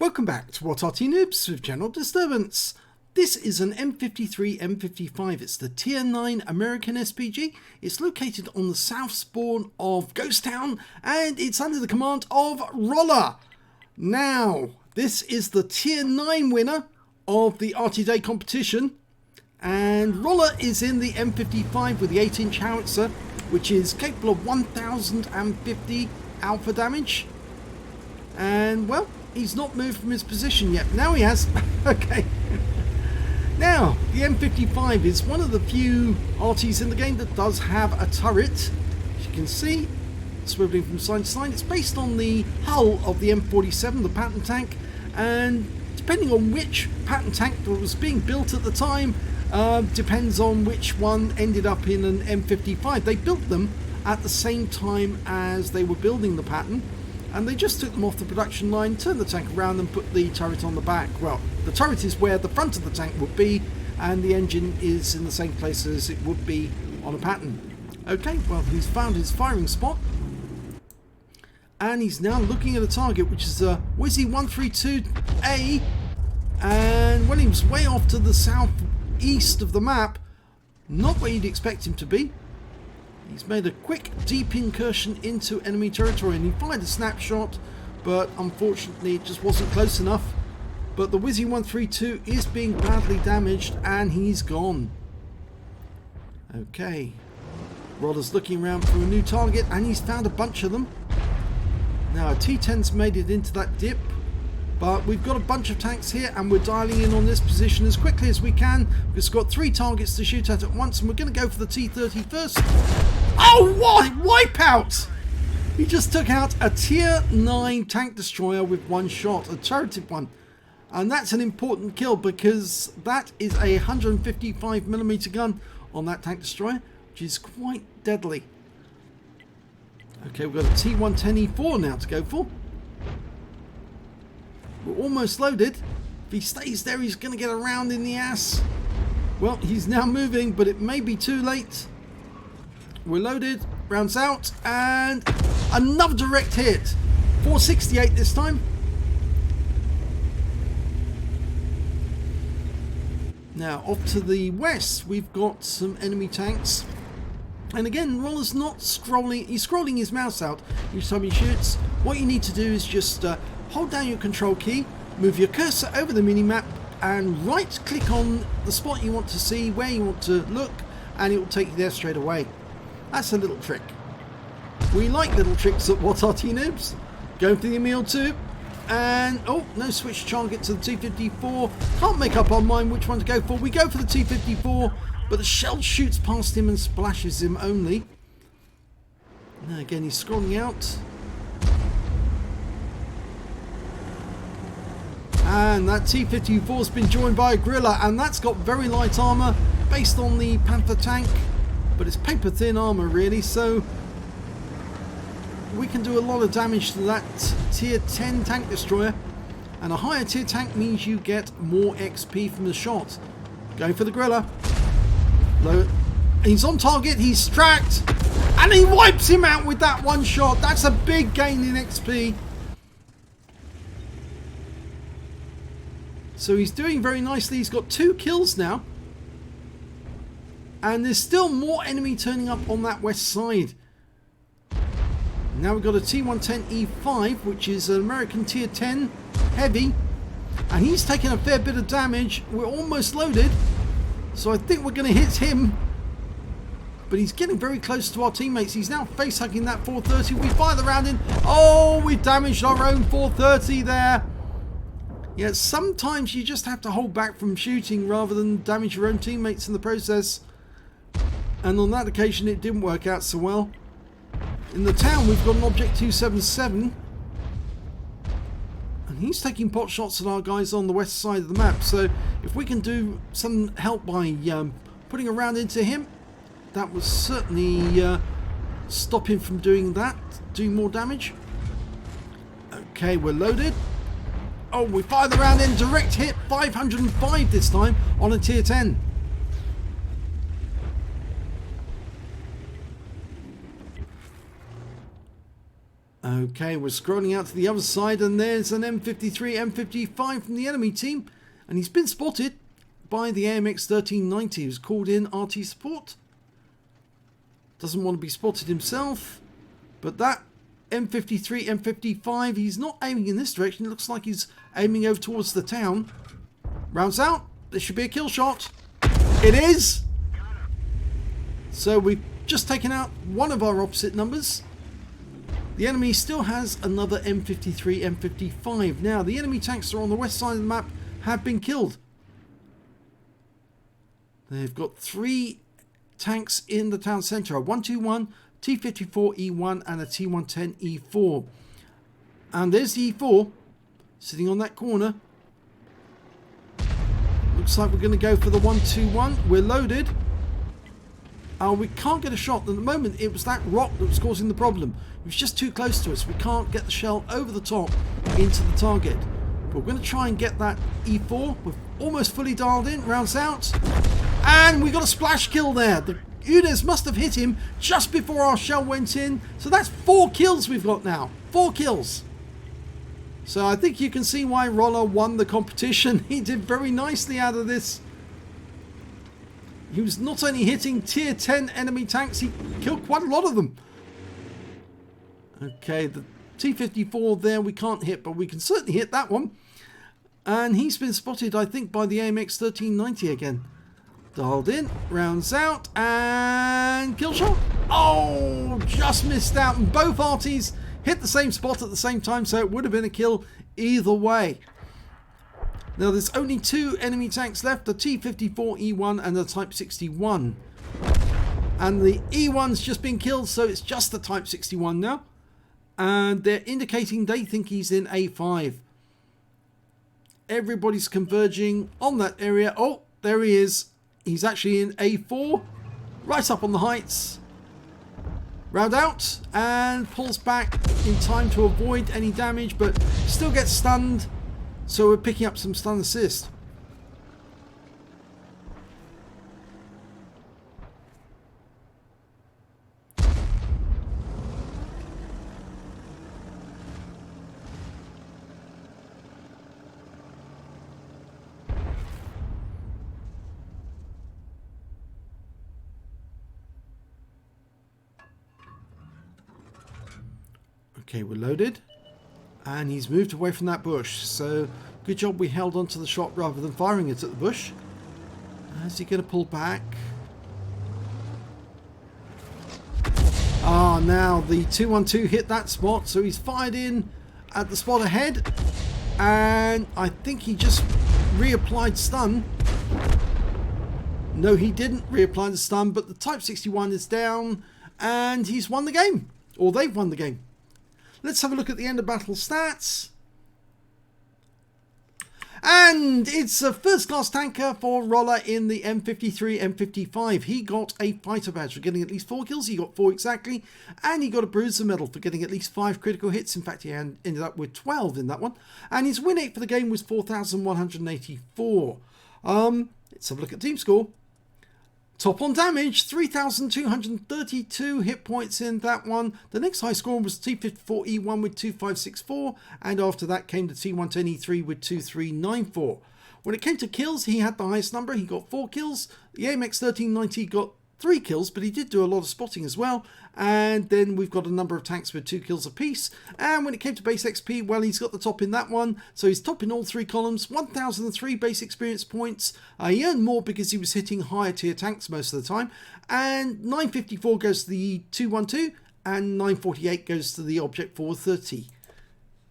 Welcome back to What Arty Noobs with General Disturbance. This is an M53 M55. It's the Tier 9 American SPG. It's located on the south spawn of Ghost Town and it's under the command of Hroller. Now, this is the Tier 9 winner of the Arty Day Competition, and Hroller is in the M55 with the 8-inch howitzer, which is capable of 1050 alpha damage. And well, he's not moved from his position yet. Now he has. Okay. Now, the M55 is one of the few Artys in the game that does have a turret. As you can see, swiveling from side to side. It's based on the hull of the M47, the pattern tank, and depending on which pattern tank that was being built at the time, depends on which one ended up in an M55. They built them at the same time as they were building the pattern, and they just took them off the production line, turned the tank around and put the turret on the back. Well, the turret is where the front of the tank would be, and the engine is in the same place as it would be on a pattern. Okay, well, he's found his firing spot, and he's now looking at a target, which is a Wizzy 132A, and when he was way off to the southeast of the map, not where you'd expect him to be. He's made a quick, deep incursion into enemy territory, and he fired a snapshot, but unfortunately it just wasn't close enough. But the Wizzy 132 is being badly damaged, and he's gone. Okay, Hrodler's looking around for a new target, and he's found a bunch of them. Now, a T10's made it into that dip, but we've got a bunch of tanks here, and we're dialing in on this position as quickly as we can. We've got 3 targets to shoot at once, and we're going to go for the T30 first. Oh, what? Wipeout! He just took out a Tier 9 tank destroyer with one shot, a turreted one. And that's an important kill, because that is a 155mm gun on that tank destroyer, which is quite deadly. Okay, we've got a T110E4 now to go for. We're almost loaded. If he stays there, he's going to get around in the ass. Well, he's now moving, but it may be too late. We're loaded, rounds out, and another direct hit. 468 this time. Now, off to the west, we've got some enemy tanks. And again, Hroler's not scrolling, he's scrolling his mouse out each time he shoots. What you need to do is just hold down your control key, move your cursor over the minimap, and right click on the spot you want to see, where you want to look, and it will take you there straight away. That's a little trick. We like little tricks at What Arty Noobs. Going for the Emil 2, and oh, no switch target to the T54. Can't make up our mind which one to go for. We go for the T54, but the shell shoots past him and splashes him only. Now again, he's scrolling out. And that T54 has been joined by a gorilla, and that's got very light armor based on the Panther tank, but it's paper thin armor really, so we can do a lot of damage to that tier 10 tank destroyer, and a higher tier tank means you get more XP from the shot. Going for the gorilla. Low. He's on target, he's tracked, and he wipes him out with that one shot. That's a big gain in XP. So he's doing very nicely. He's got 2 kills now. And there's still more enemy turning up on that west side. Now we've got a T110E5, which is an American Tier 10 heavy. And he's taking a fair bit of damage. We're almost loaded, so I think we're going to hit him. But he's getting very close to our teammates. He's now face-hugging that 430. We fire the round in. Oh, we damaged our own 430 there. Yeah, sometimes you just have to hold back from shooting rather than damage your own teammates in the process. And on that occasion it didn't work out so well. In the town we've got an Object 277. And he's taking pot shots at our guys on the west side of the map. So if we can do some help by putting a round into him, that would certainly stop him from doing that, doing more damage. Okay, we're loaded. Oh, we fire the round in, direct hit, 505 this time on a tier 10. Okay, we're scrolling out to the other side, and there's an M53, M55 from the enemy team, and he's been spotted by the AMX 1390, who's called in RT support. Doesn't want to be spotted himself, but that M53, M55, he's not aiming in this direction. It looks like he's aiming over towards the town. Rounds out. This should be a kill shot. It is! So we've just taken out one of our opposite numbers. The enemy still has another M53, M55. Now, the enemy tanks that are on the west side of the map have been killed. They've got 3 tanks in the town centre. A 121, T54E1 and a T110E4. And there's the E4 sitting on that corner. Looks like we're going to go for the 121. We're loaded. We can't get a shot. At the moment, it was that rock that was causing the problem. It was just too close to us. We can't get the shell over the top into the target. But we're going to try and get that E4. We're almost fully dialed in. Rounds out. And we got a splash kill there. The UDES must have hit him just before our shell went in. So that's 4 kills we've got now. 4 kills. So I think you can see why Hroller won the competition. He did very nicely out of this. He was not only hitting tier 10 enemy tanks, he killed quite a lot of them. Okay, the T54 there we can't hit, but we can certainly hit that one. And he's been spotted, I think, by the AMX 1390 again. Dialed in, rounds out, and kill shot. Oh, just missed out. And both Arties hit the same spot at the same time, so it would have been a kill either way. Now there's only 2 enemy tanks left, the T54E1 and the Type 61. And the E1's just been killed, so it's just the Type 61 now. And they're indicating they think he's in A5. Everybody's converging on that area. Oh, there he is. He's actually in A4, right up on the heights. Round out and pulls back in time to avoid any damage, but still gets stunned. So we're picking up some stun assist. Okay, we're loaded. And he's moved away from that bush. So good job we held onto the shot rather than firing it at the bush. Is he going to pull back? Ah, now the 212 hit that spot. So he's fired in at the spot ahead. And I think he just reapplied stun. No, he didn't reapply the stun. But the Type 61 is down. And he's won the game. Or they've won the game. Let's have a look at the end of battle stats. And it's a first class tanker for Hroller in the M53, M55. He got a fighter badge for getting at least 4 kills. He got 4 exactly. And he got a bruiser medal for getting at least 5 critical hits. In fact, he ended up with 12 in that one. And his win rate for the game was 4,184. Let's have a look at team score. Top on damage, 3,232 hit points in that one. The next high score was T54E1 with 2,564. And after that came the T110E3 with 2,394. When it came to kills, he had the highest number. He got 4 kills. The AMX 1390 got 3 kills, but he did do a lot of spotting as well. And then we've got a number of tanks with 2 kills apiece. And when it came to base XP, well, he's got the top in that one. So he's top in all 3 columns. 1,003 base experience points. He earned more because he was hitting higher tier tanks most of the time. And 954 goes to the 212. And 948 goes to the Object 430.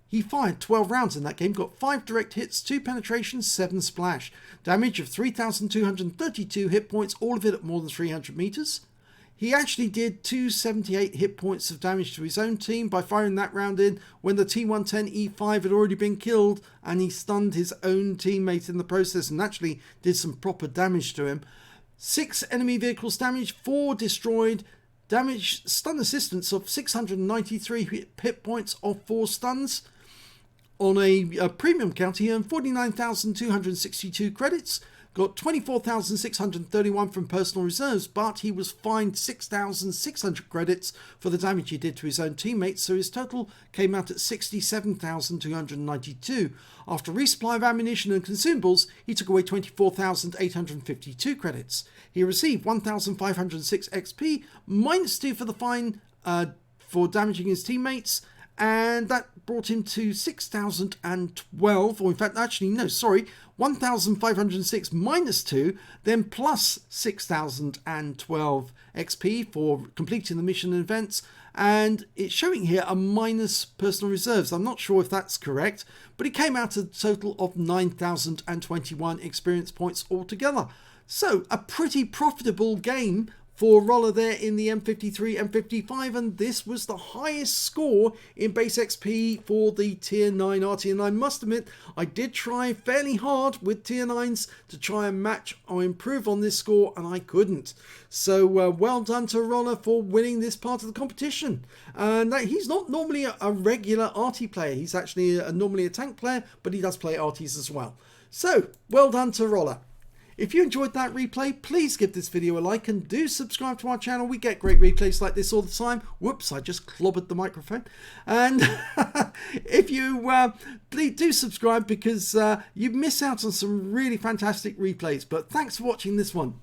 He fired 12 rounds in that game, got 5 direct hits, 2 penetrations, 7 splash. Damage of 3,232 hit points, all of it at more than 300 meters. He actually did 278 hit points of damage to his own team by firing that round in when the T110E5 had already been killed, and he stunned his own teammate in the process and actually did some proper damage to him. 6 enemy vehicles damaged, 4 destroyed. Damage stun assistance of 693 hit points off 4 stuns. On a premium count, he earned 49,262 credits, got 24,631 from personal reserves, but he was fined 6,600 credits for the damage he did to his own teammates, so his total came out at 67,292. After resupply of ammunition and consumables, he took away 24,852 credits. He received 1,506 XP, minus 2 for the fine for damaging his teammates, and that brought him to 6,012, or in fact, actually, no, sorry, 1,506 minus 2, then plus 6,012 XP for completing the mission and events, and it's showing here a minus personal reserves. I'm not sure if that's correct, but it came out a total of 9,021 experience points altogether. So, a pretty profitable game for Hroller there in the M53, M55, and this was the highest score in base XP for the tier 9 Arty, and I must admit I did try fairly hard with tier 9s to try and match or improve on this score, and I couldn't. So well done to Hroller for winning this part of the competition. And he's not normally a regular Arty player, he's actually normally a tank player, but he does play Artys as well. So well done to Hroller. If you enjoyed that replay, please give this video a like and do subscribe to our channel. We get great replays like this all the time. Whoops, I just clobbered the microphone. And if you please do subscribe, because you miss out on some really fantastic replays. But thanks for watching this one.